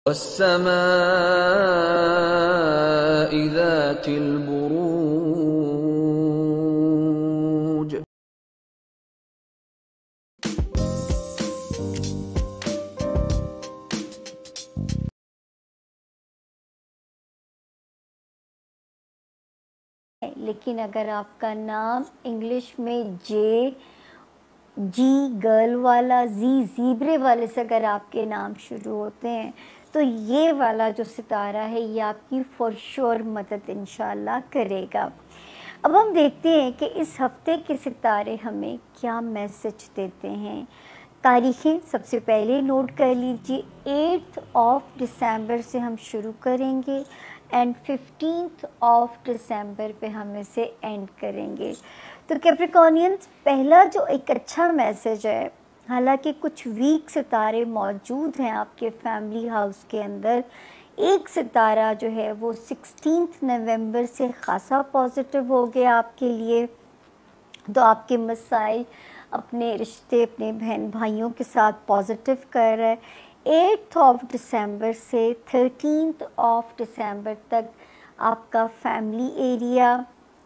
والسماء ذات البروج. لیکن اگر آپ کا نام انگلش میں جی گرل والا زیبرے والے سے اگر آپ کے نام شروع ہوتے ہیں تو یہ والا جو ستارہ ہے یہ آپ کی فور شور مدد انشاءاللہ کرے گا. اب ہم دیکھتے ہیں کہ اس ہفتے کے ستارے ہمیں کیا میسج دیتے ہیں. تاریخیں سب سے پہلے نوٹ کر لیجیے. 8 دسمبر سے ہم شروع کریں گے اینڈ 15 دسمبر پہ ہم اسے اینڈ کریں گے. تو کیپریکونینز پہلا جو ایک اچھا میسج ہے، حالانکہ کچھ ویک ستارے موجود ہیں آپ کے فیملی ہاؤس کے اندر، ایک ستارہ جو ہے وہ 16 نومبر سے خاصا پازیٹیو ہو گیا آپ کے لیے، تو آپ کے مسائل اپنے رشتے اپنے بہن بھائیوں کے ساتھ پازیٹیو کر رہا ہے. 8 دسمبر سے 13 دسمبر تک آپ کا فیملی ایریا،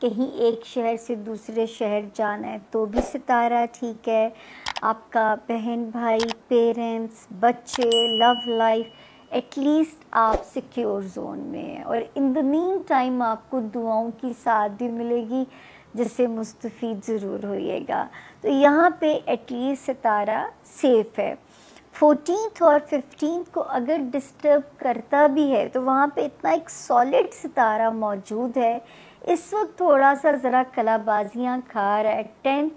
کہیں ایک شہر سے دوسرے شہر جانا ہے تو بھی ستارہ ٹھیک ہے. آپ کا بہن بھائی، پیرنٹس، بچے، لو لائف، ایٹ لیسٹ آپ سیکیور زون میں ہیں. اور ان دا مین ٹائم آپ کو دعاؤں کی ساتھ بھی ملے گی جس سے مستفید ضرور ہوئیے گا. تو یہاں پہ ایٹ لیسٹ ستارہ سیف ہے. 14 اور 15 کو اگر ڈسٹرب کرتا بھی ہے تو وہاں پہ اتنا ایک سالڈ ستارہ موجود ہے، اس وقت تھوڑا سا ذرا کلا بازیاں کھا رہا ہے 10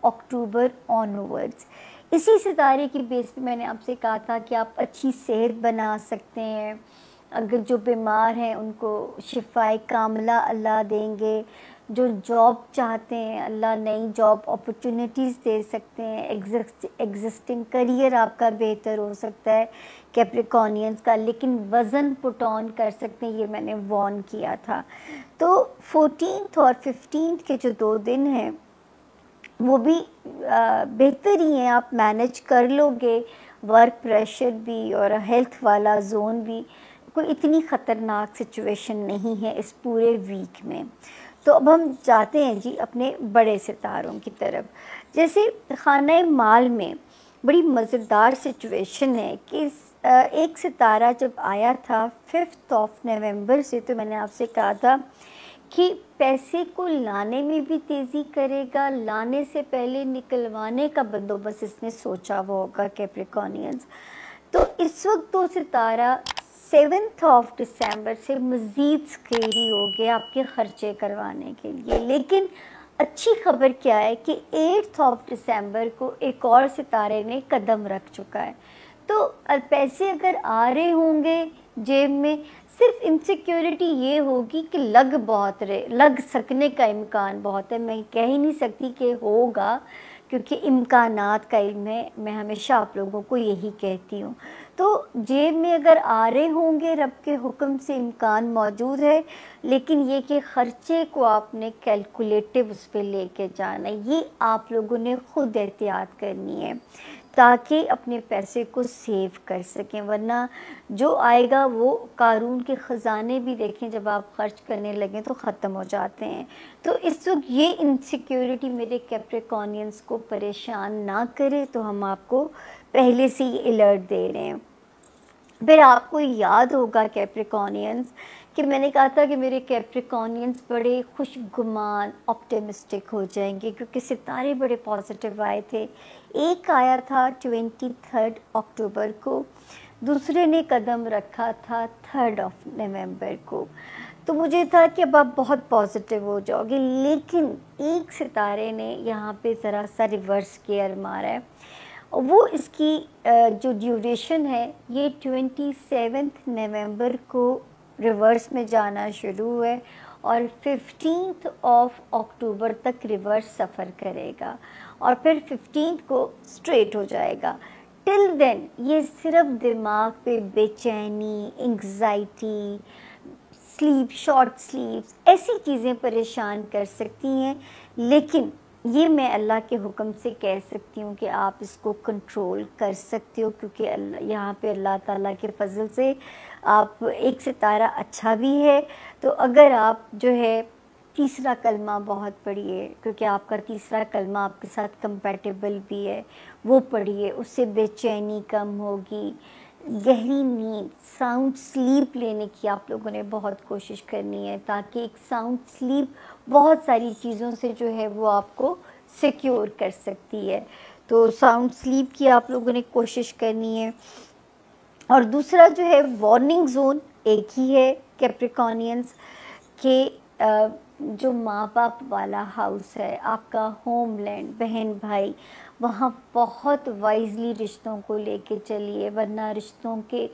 اکتوبر آنورڈز. اسی ستارے کی بیس پہ میں نے آپ سے کہا تھا کہ آپ اچھی صحت بنا سکتے ہیں. اگر جو بیمار ہیں ان کو شفائے کاملہ اللہ دیں گے، جو جاب چاہتے ہیں اللہ نئی جاب اپرچونیٹیز دے سکتے ہیں، ایگزسٹنگ کریئر آپ کا بہتر ہو سکتا ہے کیپریکونینز کا، لیکن وزن پٹ آن کر سکتے ہیں، یہ میں نے وارن کیا تھا. تو 14 اور 15 کے جو 2 دن ہیں وہ بھی بہتر ہی ہیں، آپ مینج کر لو گے. ورک پریشر بھی اور ہیلتھ والا زون بھی، کوئی اتنی خطرناک سچویشن نہیں ہے اس پورے ویک میں. تو اب ہم جاتے ہیں جی اپنے بڑے ستاروں کی طرف. جیسے خانہ مال میں بڑی مزیدار سچویشن ہے کہ ایک ستارہ جب آیا تھا 5 نومبر سے، تو میں نے آپ سے کہا تھا کہ پیسے کو لانے میں بھی تیزی کرے گا، لانے سے پہلے نکلوانے کا بندوبست اس نے سوچا وہ ہوگا کیپریکونینز. تو اس وقت تو ستارہ 7 دسمبر سے مزید سکیری ہو گیا آپ کے خرچے کروانے کے لیے. لیکن اچھی خبر کیا ہے کہ 8 دسمبر کو ایک اور ستارے نے قدم رکھ چکا ہے. تو پیسے اگر آ رہے ہوں گے جیب میں، صرف انسیکیورٹی یہ ہوگی کہ لگ سکنے کا امکان بہت ہے. میں کہہ ہی نہیں سکتی کہ ہوگا، کیونکہ امکانات کا علم ہے، میں ہمیشہ آپ لوگوں کو یہی کہتی ہوں. تو جیب میں اگر آ رہے ہوں گے رب کے حکم سے امکان موجود ہے، لیکن یہ کہ خرچے کو آپ نے کیلکولیٹو اس پہ لے کے جانا ہے، یہ آپ لوگوں نے خود احتیاط کرنی ہے تاکہ اپنے پیسے کو سیو کر سکیں. ورنہ جو آئے گا وہ قارون کے خزانے بھی دیکھیں جب آپ خرچ کرنے لگیں تو ختم ہو جاتے ہیں. تو اس وقت یہ انسیکیورٹی میرے کیپریکونینز کو پریشان نہ کرے، تو ہم آپ کو پہلے سے ہی الرٹ دے رہے ہیں. پھر آپ کو یاد ہوگا کیپریکونینز کہ میں نے کہا تھا کہ میرے کیپریکونینز بڑے خوش گمان آپٹیمسٹک ہو جائیں گے کیونکہ ستارے بڑے پازیٹیو آئے تھے. ایک آیا تھا 23 اکتوبر کو، دوسرے نے قدم رکھا تھا 3 نومبر کو. تو مجھے تھا کہ اب آپ بہت پازیٹیو ہو جاؤ گے، لیکن ایک ستارے نے یہاں پہ ذرا سا ریورس گیئر مارا ہے. وہ اس کی جو ڈیوریشن ہے یہ 27 نومبر کو ریورس میں جانا شروع ہے اور 15 اکتوبر تک ریورس سفر کرے گا اور پھر 15 کو اسٹریٹ ہو جائے گا. ٹل دین یہ صرف دماغ پہ بے چینی، انگزائٹی، شارٹ سلیپس ایسی چیزیں پریشان کر سکتی ہیں، لیکن یہ میں اللہ کے حکم سے کہہ سکتی ہوں کہ آپ اس کو کنٹرول کر سکتے ہو، کیونکہ یہاں پہ اللہ تعالیٰ کے فضل سے آپ ایک ستارہ اچھا بھی ہے. تو اگر آپ جو ہے تیسرا کلمہ بہت پڑھیے، کیونکہ آپ کا تیسرا کلمہ آپ کے ساتھ کمپیٹیبل بھی ہے، وہ پڑھیے، اس سے بے چینی کم ہوگی. گہری نیند، ساؤنڈ سلیپ لینے کی آپ لوگوں نے بہت کوشش کرنی ہے، تاکہ ایک ساؤنڈ سلیپ بہت ساری چیزوں سے جو ہے وہ آپ کو سیکیور کر سکتی ہے. تو ساؤنڈ سلیپ کی آپ لوگوں نے کوشش کرنی ہے. اور دوسرا جو ہے وارننگ زون ایک ہی ہے کیپریکونینز، کہ جو ماں باپ والا ہاؤس ہے، آپ کا ہوم لینڈ، بہن بھائی، وہاں بہت وائزلی رشتوں کو لے کے چلیے، ورنہ رشتوں کے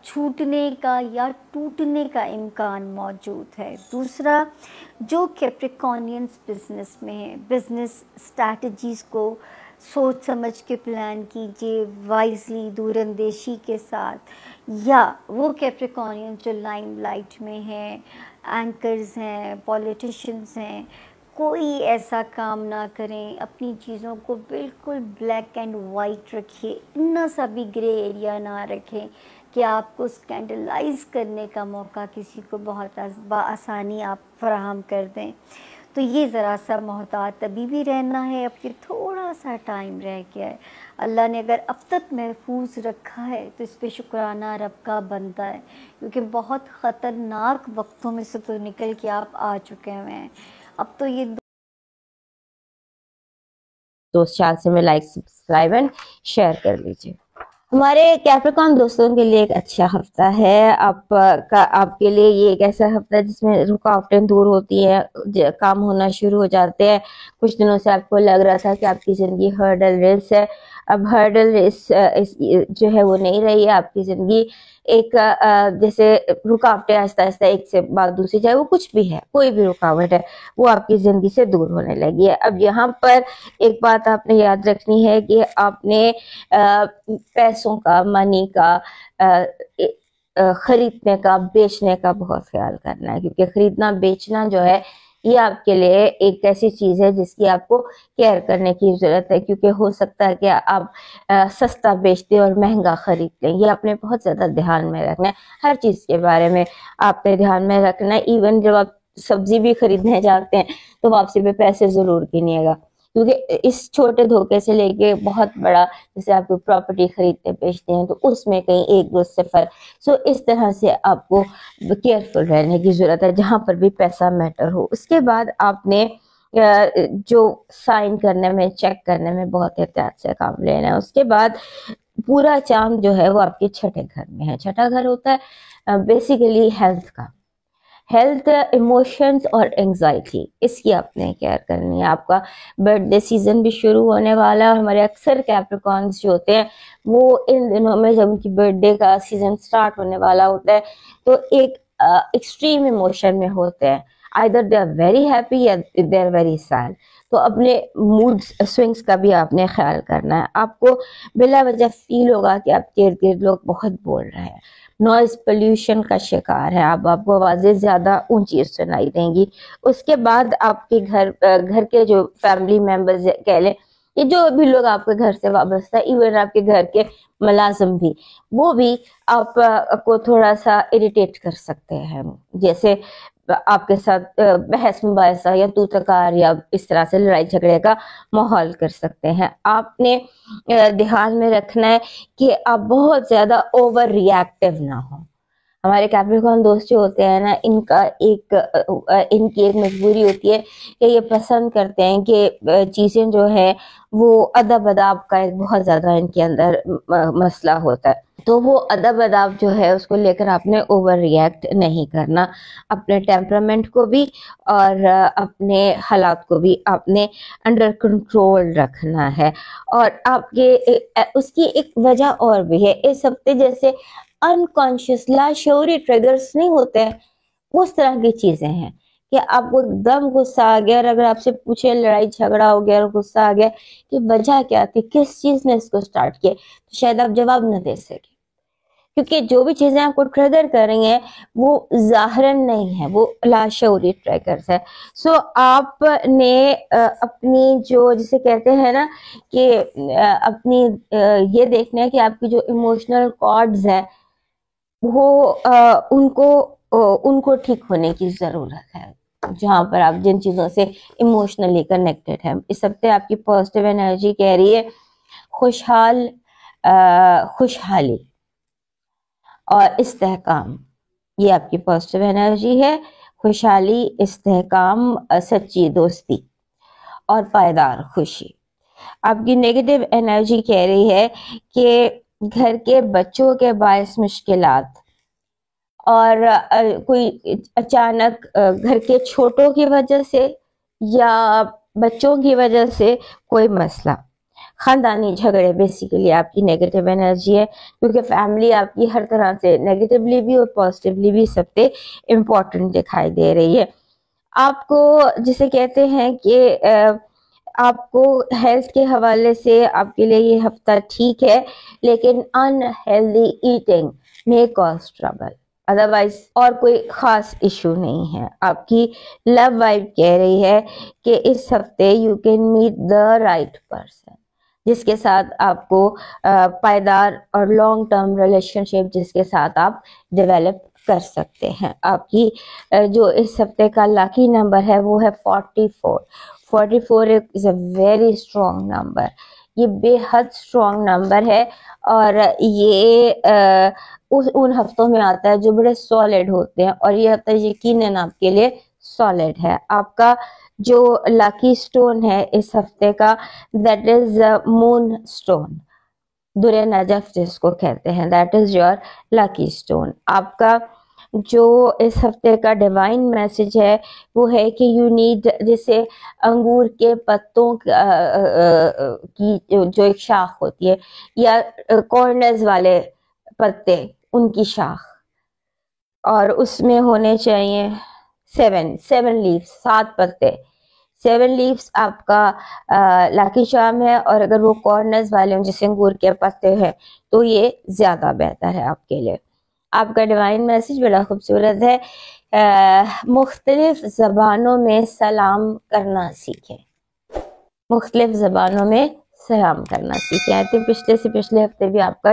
چھوٹنے کا یا ٹوٹنے کا امکان موجود ہے. دوسرا، جو کیپریکونینز بزنس میں ہیں، بزنس اسٹریٹجیز کو سوچ سمجھ کے پلان کیجیے، وائزلی، دور اندیشی کے ساتھ. یا وہ کیپریکونینز جو لائم لائٹ میں ہیں، اینکرز ہیں، پولیٹیشنز ہیں، کوئی ایسا کام نہ کریں، اپنی چیزوں کو بالکل بلیک اینڈ وائٹ رکھیے، اتنا سا بھی گرے ایریا نہ رکھیں کہ آپ کو اسکینڈلائز کرنے کا موقع کسی کو بہت بآسانی آپ فراہم کر دیں. تو یہ ذرا سا محتاط ابھی بھی رہنا ہے. اب یہ تھوڑا سا ٹائم رہ گیا ہے، اللہ نے اگر اب تک محفوظ رکھا ہے تو اس پہ شکرانہ رب کا بنتا ہے، کیونکہ بہت خطرناک وقتوں میں سے تو نکل کے آپ آ چکے ہوئے ہیں. اب تو یہ دوست چال سے میں لائک، سبسکرائب اینڈ شیئر کر لیجیے. ہمارے کیپریکون دوستوں کے لیے ایک اچھا ہفتہ ہے. آپ کے لیے یہ ایک ایسا ہفتہ ہے جس میں رکاوٹیں دور ہوتی ہیں، کام ہونا شروع ہو جاتے ہیں. کچھ دنوں سے آپ کو لگ رہا تھا کہ آپ کی زندگی ہرڈل ریس ہے، اب ہرڈل ریس جو ہے وہ نہیں رہی ہے. آپ کی زندگی ایک جیسے رکاوٹیں آہستہ آہستہ ایک سے بعد دوسری، چاہے وہ کچھ بھی ہے، کوئی بھی رکاوٹ ہے، وہ آپ کی زندگی سے دور ہونے لگی ہے. اب یہاں پر ایک بات آپ نے یاد رکھنی ہے کہ آپ نے پیسوں کا، منی کا، خریدنے کا، بیچنے کا بہت خیال کرنا ہے، کیونکہ خریدنا بیچنا جو ہے یہ آپ کے لیے ایک ایسی چیز ہے جس کی آپ کو کیئر کرنے کی ضرورت ہے. کیونکہ ہو سکتا ہے کہ آپ سستا بیچتے اور مہنگا خرید لیں. یہ آپ نے بہت زیادہ دھیان میں رکھنا ہے. ہر چیز کے بارے میں آپ نے دھیان میں رکھنا ہے. ایون جب آپ سبزی بھی خریدنے جاتے ہیں تو واپسی پہ پیسے ضرور گنیے گا، کیونکہ اس چھوٹے دھوکے سے لے کے بہت بڑا، جیسے آپ کو پراپرٹی خریدتے بیچتے ہیں تو اس میں کہیں ایک دو صفر. اس طرح سے آپ کو کیئرفل رہنے کی ضرورت ہے جہاں پر بھی پیسہ میٹر ہو. اس کے بعد آپ نے جو سائن کرنے میں، چیک کرنے میں بہت احتیاط سے کام لینا ہے. اس کے بعد پورا چاند جو ہے وہ آپ کے چھٹے گھر میں ہے. چھٹا گھر ہوتا ہے بیسیکلی ہیلتھ کا، ہیلتھ، ایموشنز اور انگزائٹی، اس کی آپ نے کیئر کرنی ہے. آپ کا برتھ ڈے سیزن بھی شروع ہونے والا ہے، اور ہمارے اکثر کیپریکونز جو ہوتے ہیں وہ ان دنوں میں جب ان کی برتھ ڈے کا سیزن سٹارٹ ہونے والا ہوتا ہے تو ایک ایکسٹریم ایموشن میں ہوتے ہیں. either they are very happy یا they are very sad. تو اپنے موڈ سوئنگز کا بھی آپ نے خیال کرنا ہے. آپ کو بلا وجہ فیل ہوگا کہ آپ کے ارد گرد لوگ بہت بول رہے ہیں، نوائز پلیوشن کا شکار ہے آپ کو آوازیں زیادہ اونچی سنائی دیں گی. اس کے بعد آپ کے گھر کے جو فیملی ممبرز کہہ لیں، یہ جو بھی لوگ آپ کے گھر سے وابستہ، ایون آپ کے گھر کے ملازم بھی، وہ بھی آپ کو تھوڑا سا اریٹیٹ کر سکتے ہیں. جیسے آپ کے ساتھ بحث مباحثہ یا تو تکار یا اس طرح سے لڑائی جھگڑے کا ماحول کر سکتے ہیں. آپ نے دھیان میں رکھنا ہے کہ آپ بہت زیادہ اوور ری ایکٹیو نہ ہوں. ہمارے کیپریکون دوست جو ہوتے ہیں نا، ان کی ایک مجبوری ہوتی ہے کہ یہ پسند کرتے ہیں کہ چیزیں جو ہیں وہ ادب اداب کا ایک بہت زیادہ ان کے اندر مسئلہ ہوتا ہے. تو وہ ادب اداب جو ہے اس کو لے کر آپ نے اوور ری ایکٹ نہیں کرنا. اپنے ٹیمپرامنٹ کو بھی اور اپنے حالات کو بھی آپ نے انڈر کنٹرول رکھنا ہے. اور آپ کے اس کی ایک وجہ اور بھی ہے. اس ہفتے جیسے انکانشیس، لاشعوری ٹریگرز نہیں ہوتے ہیں، اس طرح کی چیزیں ہیں کہ آپ کو ایک دم غصہ آ گیا، اور اگر آپ سے پوچھے لڑائی جھگڑا ہو گیا اور غصہ آ گیا کہ وجہ کیا تھی، کس چیز نے اس کو سٹارٹ کیا، تو شاید آپ جواب نہ دے سکے، کیونکہ جو بھی چیزیں آپ کو ٹریگر کر رہی ہیں وہ ظاہراً نہیں ہے، وہ لاشعوری ٹریگرز ہے. سو آپ نے اپنی جو جسے کہتے ہیں نا کہ اپنی یہ دیکھنا ہے کہ آپ کی جو ایموشنل کارڈز ہیں وہ ان کو ٹھیک ہونے کی ضرورت ہے، جہاں پر آپ جن چیزوں سے ایموشنلی کنیکٹڈ ہیں. اس ہفتے آپ کی پازیٹیو انرجی کہہ رہی ہے خوشحالی اور استحکام. یہ آپ کی پازیٹیو انرجی ہے، خوشحالی، استحکام، سچی دوستی اور پائیدار خوشی. آپ کی نیگیٹو انرجی کہہ رہی ہے کہ گھر کے بچوں کے باعث مشکلات اور کوئی اچانک گھر کے چھوٹوں کی وجہ سے یا بچوں کی وجہ سے کوئی مسئلہ، خاندانی جھگڑے بیسیکلی آپ کی نیگیٹو انرجی ہے، کیونکہ فیملی آپ کی ہر طرح سے نیگیٹیولی بھی اور پازیٹیولی بھی سب سے امپورٹنٹ دکھائی دے رہی ہے. آپ کو جسے کہتے ہیں کہ آپ کو ہیلتھ کے حوالے سے آپ کے لیے یہ ہفتہ ٹھیک ہے، لیکن unhealthy eating may cause trouble. Otherwise اور کوئی خاص ایشو نہیں ہے. آپ کی لو وائب کہہ رہی ہے کہ اس ہفتے you can meet the right person, جس کے ساتھ آپ کو پائیدار اور لانگ ٹرم ریلیشن شپ جس کے ساتھ آپ ڈیولپ کر سکتے ہیں. آپ کی جو اس ہفتے کا لاکی نمبر ہے وہ ہے 44. 44 از اے ویری اسٹرانگ نمبر. یہ بے حد اسٹرانگ نمبر ہے اور یہ ان ہفتوں میں آتا ہے جو بڑے سالڈ ہوتے ہیں، اور یہ ہفتہ یقیناً آپ کے لیے سالڈ ہے. آپ کا جو لاکی سٹون ہے اس ہفتے کا دیٹ از مون سٹون، درِ نجف جس کو کہتے ہیں، that is your lucky stone. آپ کا جو اس ہفتے کا ڈیوائن میسج ہے وہ ہے کہ یو نیڈ، جیسے انگور کے پتوں کی جو ایک شاخ ہوتی ہے یا کارنرز والے پتے ان کی شاخ، اور اس میں ہونے چاہیے 7 لیوز، 7 پتے. 7 لیوز آپ کا لاکی چارم ہے، اور اگر وہ کارنرز والے ہوں جیسے انگور کے پتے ہیں تو یہ زیادہ بہتر ہے آپ کے لیے. آپ کا ڈیوائن میسج بڑا خوبصورت ہے، مختلف زبانوں میں سلام کرنا سیکھیں. مختلف زبانوں میں سلام کرنا سیکھیں. پچھلے سے پچھلے ہفتے بھی آپ کا